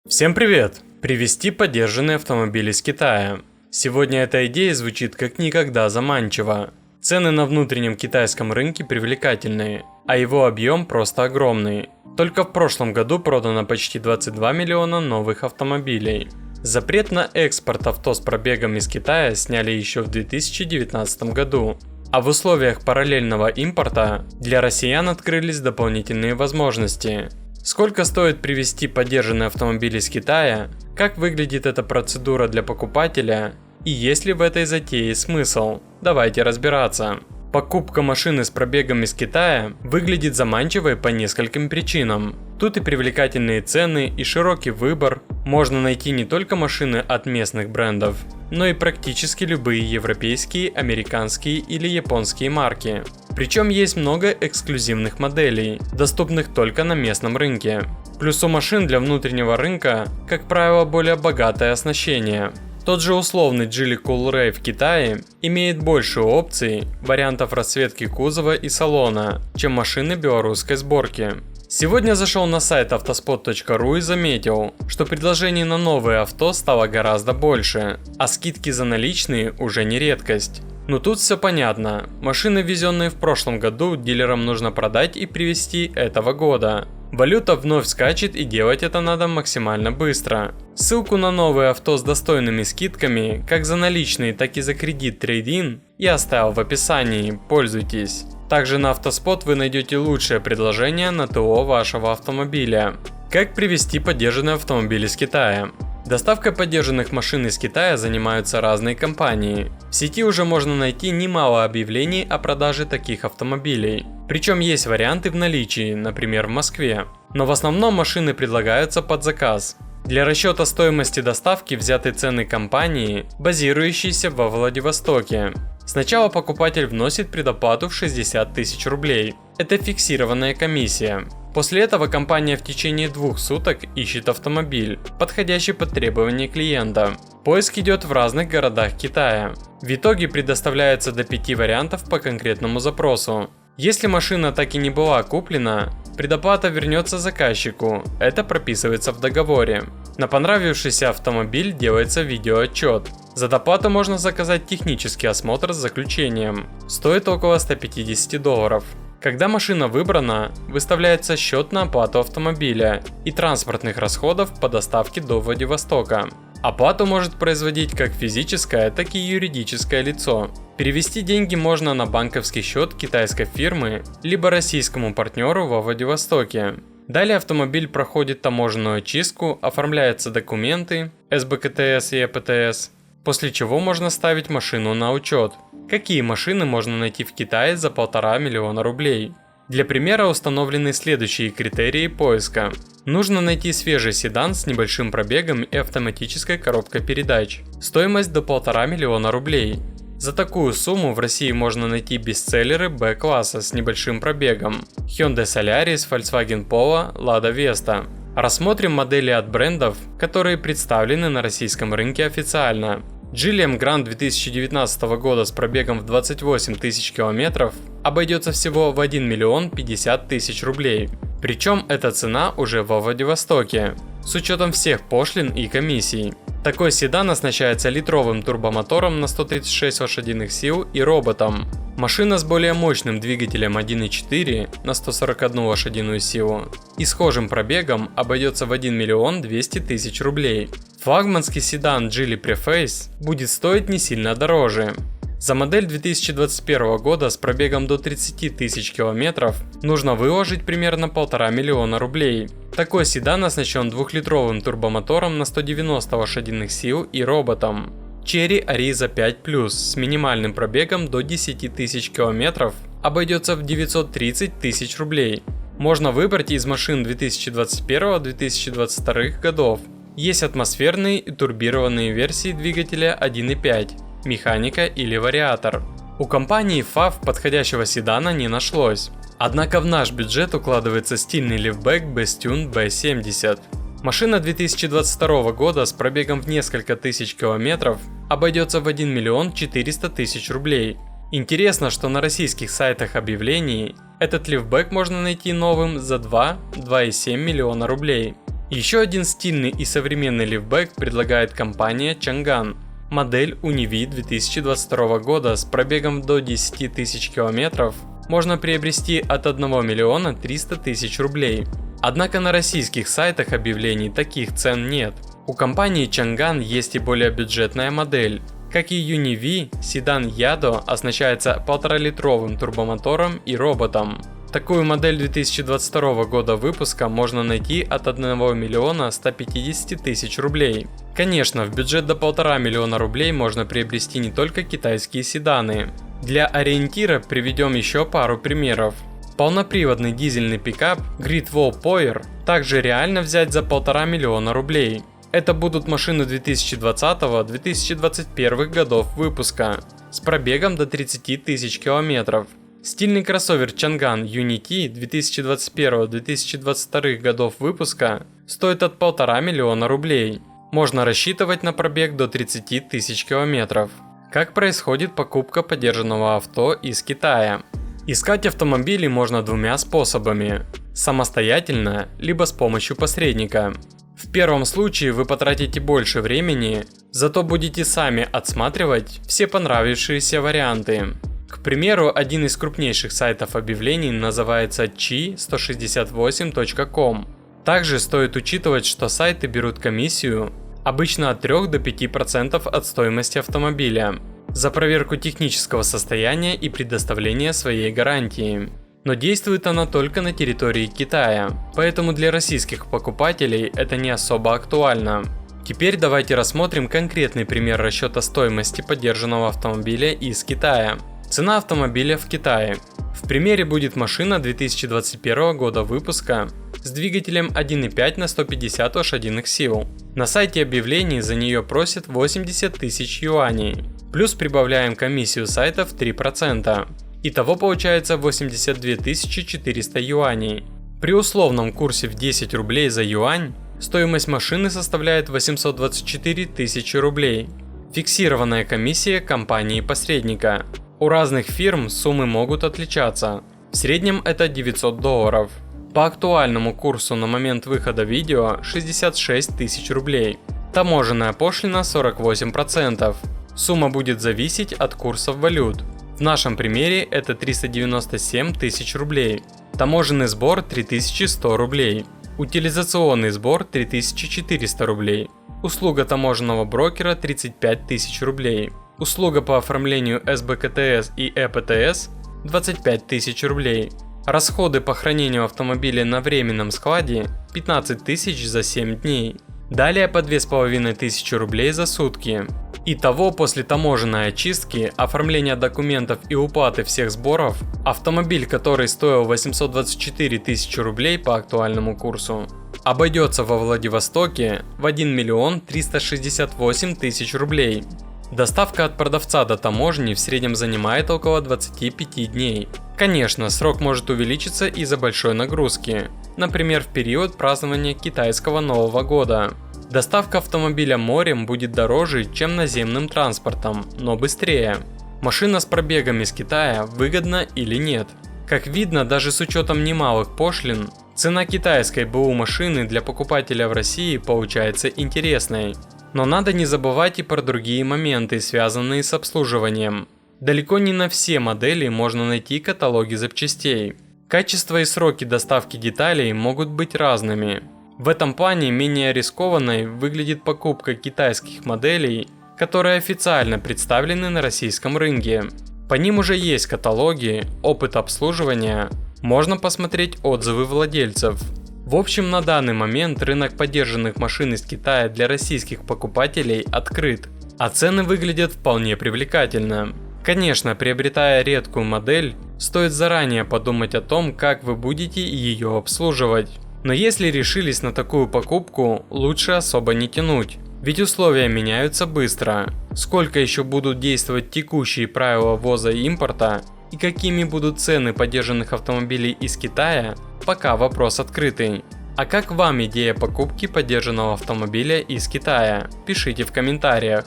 Всем привет! Привезти подержанные автомобили из Китая. Сегодня эта идея звучит как никогда заманчиво. Цены на внутреннем китайском рынке привлекательные, а его объем просто огромный. Только в прошлом году продано почти 22 миллиона новых автомобилей. Запрет на экспорт авто с пробегом из Китая сняли еще в 2019 году. А в условиях параллельного импорта для россиян открылись дополнительные возможности. Сколько стоит привезти подержанный автомобиль из Китая, как выглядит эта процедура для покупателя и есть ли в этой затее смысл? Давайте разбираться. Покупка машины с пробегом из Китая выглядит заманчивой по нескольким причинам. Тут и привлекательные цены, и широкий выбор. Можно найти не только машины от местных брендов, но и практически любые европейские, американские или японские марки. Причем есть много эксклюзивных моделей, доступных только на местном рынке. Плюс у машин для внутреннего рынка, как правило, более богатое оснащение. Тот же условный Geely Coolray в Китае имеет больше опций, вариантов расцветки кузова и салона, чем машины белорусской сборки. Сегодня зашел на сайт autospot.ru и заметил, что предложений на новые авто стало гораздо больше, а скидки за наличные уже не редкость. Но тут все понятно, машины, ввезенные в прошлом году, дилерам нужно продать и привезти этого года. Валюта вновь скачет, и делать это надо максимально быстро. Ссылку на новые авто с достойными скидками, как за наличные, так и за кредит трейд-ин, я оставил в описании, пользуйтесь. Также на Автоспот вы найдете лучшее предложение на ТО вашего автомобиля. Как привезти подержанный автомобиль из Китая? Доставкой подержанных машин из Китая занимаются разные компании. В сети уже можно найти немало объявлений о продаже таких автомобилей. Причем есть варианты в наличии, например в Москве. Но в основном машины предлагаются под заказ. Для расчета стоимости доставки взяты цены компании, базирующейся во Владивостоке. Сначала покупатель вносит предоплату в 60 тысяч рублей. Это фиксированная комиссия. После этого компания в течение 2 суток ищет автомобиль, подходящий под требования клиента. Поиск идет в разных городах Китая. В итоге предоставляется до 5 вариантов по конкретному запросу. Если машина так и не была куплена, предоплата вернется заказчику, это прописывается в договоре. На понравившийся автомобиль делается видеоотчет. За доплату можно заказать технический осмотр с заключением. Стоит около $150. Когда машина выбрана, выставляется счет на оплату автомобиля и транспортных расходов по доставке до Владивостока. Оплату может производить как физическое, так и юридическое лицо. Перевести деньги можно на банковский счет китайской фирмы, либо российскому партнеру во Владивостоке. Далее автомобиль проходит таможенную очистку, оформляются документы, СБКТС и ЭПТС, после чего можно ставить машину на учет. Какие машины можно найти в Китае за 1,5 миллиона рублей? Для примера установлены следующие критерии поиска. Нужно найти свежий седан с небольшим пробегом и автоматической коробкой передач. Стоимость до 1,5 миллиона рублей. За такую сумму в России можно найти бестселлеры Б-класса с небольшим пробегом. Hyundai Solaris, Volkswagen Polo, Lada Vesta. Рассмотрим модели от брендов, которые представлены на российском рынке официально. Geely Grand 2019 года с пробегом в 28 тысяч километров обойдется всего в 1 миллион 50 тысяч рублей. Причем эта цена уже во Владивостоке, с учетом всех пошлин и комиссий. Такой седан оснащается литровым турбомотором на 136 лошадиных сил и роботом. Машина с более мощным двигателем 1.4 на 141 лошадиную силу и схожим пробегом обойдется в 1 миллион 200 тысяч рублей. Флагманский седан Geely Preface будет стоить не сильно дороже. За модель 2021 года с пробегом до 30 тысяч километров нужно выложить примерно 1,5 миллиона рублей. Такой седан оснащен 2-литровым турбомотором на 190 лошадиных сил и роботом. Chery Ariza 5 Plus с минимальным пробегом до 10 тысяч километров обойдется в 930 тысяч рублей. Можно выбрать из машин 2021-2022 годов. Есть атмосферные и турбированные версии двигателя 1.5. Механика или вариатор. У компании FAW подходящего седана не нашлось. Однако в наш бюджет укладывается стильный лифтбэк Bestune B70. Машина 2022 года с пробегом в несколько тысяч километров обойдется в 1 миллион 400 тысяч рублей. Интересно, что на российских сайтах объявлений этот лифтбэк можно найти новым за 2,7 миллиона рублей. Еще один стильный и современный лифтбэк предлагает компания Chang'an. Модель UNI-V 2022 года с пробегом до 10 тысяч километров можно приобрести от 1 миллиона 300 тысяч рублей. Однако на российских сайтах объявлений таких цен нет. У компании Chang'an есть и более бюджетная модель. Как и UNI-V, седан Yado оснащается 1,5-литровым турбомотором и роботом. Такую модель 2022 года выпуска можно найти от 1 миллиона 150 тысяч рублей. Конечно, в бюджет до 1,5 миллиона рублей можно приобрести не только китайские седаны. Для ориентира приведем еще пару примеров. Полноприводный дизельный пикап Great Wall Power также реально взять за 1,5 миллиона рублей. Это будут машины 2020-2021 годов выпуска с пробегом до 30 тысяч километров. Стильный кроссовер Chang'an UNI-T 2021-2022 годов выпуска стоит от 1,5 миллиона рублей. Можно рассчитывать на пробег до 30 тысяч километров. Как происходит покупка подержанного авто из Китая? Искать автомобили можно двумя способами: самостоятельно, либо с помощью посредника. В первом случае вы потратите больше времени, зато будете сами отсматривать все понравившиеся варианты. К примеру, один из крупнейших сайтов объявлений называется chi168.com. Также стоит учитывать, что сайты берут комиссию обычно от 3 до 5% от стоимости автомобиля за проверку технического состояния и предоставление своей гарантии. Но действует она только на территории Китая, поэтому для российских покупателей это не особо актуально. Теперь давайте рассмотрим конкретный пример расчета стоимости подержанного автомобиля из Китая. Цена автомобиля в Китае. В примере будет машина 2021 года выпуска с двигателем 1.5 на 150 лошадиных сил. На сайте объявлений за нее просят 80 тысяч юаней. Плюс прибавляем комиссию сайта в 3%. Итого получается 82 400 юаней. При условном курсе в 10 рублей за юань стоимость машины составляет 824 тысячи рублей. Фиксированная комиссия компании-посредника. У разных фирм суммы могут отличаться. В среднем это $900. По актуальному курсу на момент выхода видео 66 тысяч рублей. Таможенная пошлина 48%. Сумма будет зависеть от курсов валют. В нашем примере это 397 тысяч рублей. Таможенный сбор 3100 рублей. Утилизационный сбор 3400 рублей. Услуга таможенного брокера 35 тысяч рублей. Услуга по оформлению СБКТС и ЭПТС 25 тысяч рублей. Расходы по хранению автомобиля на временном складе 15 тысяч за 7 дней. Далее по 2500 рублей за сутки. Итого после таможенной очистки, оформления документов и уплаты всех сборов, автомобиль, который стоил 824 тысячи рублей по актуальному курсу, обойдется во Владивостоке в 1 миллион 368 тысяч рублей. Доставка от продавца до таможни в среднем занимает около 25 дней. Конечно, срок может увеличиться из-за большой нагрузки, например, в период празднования китайского Нового года. Доставка автомобиля морем будет дороже, чем наземным транспортом, но быстрее. Машина с пробегом из Китая выгодна или нет? Как видно, даже с учетом немалых пошлин, цена китайской БУ машины для покупателя в России получается интересной. Но надо не забывать и про другие моменты, связанные с обслуживанием. Далеко не на все модели можно найти каталоги запчастей. Качество и сроки доставки деталей могут быть разными. В этом плане менее рискованной выглядит покупка китайских моделей, которые официально представлены на российском рынке. По ним уже есть каталоги, опыт обслуживания, можно посмотреть отзывы владельцев. В общем, на данный момент рынок подержанных машин из Китая для российских покупателей открыт, а цены выглядят вполне привлекательно. Конечно, приобретая редкую модель, стоит заранее подумать о том, как вы будете ее обслуживать. Но если решились на такую покупку, лучше особо не тянуть, ведь условия меняются быстро. Сколько еще будут действовать текущие правила ввоза и импорта и какими будут цены подержанных автомобилей из Китая, пока вопрос открытый. А как вам идея покупки подержанного автомобиля из Китая? Пишите в комментариях.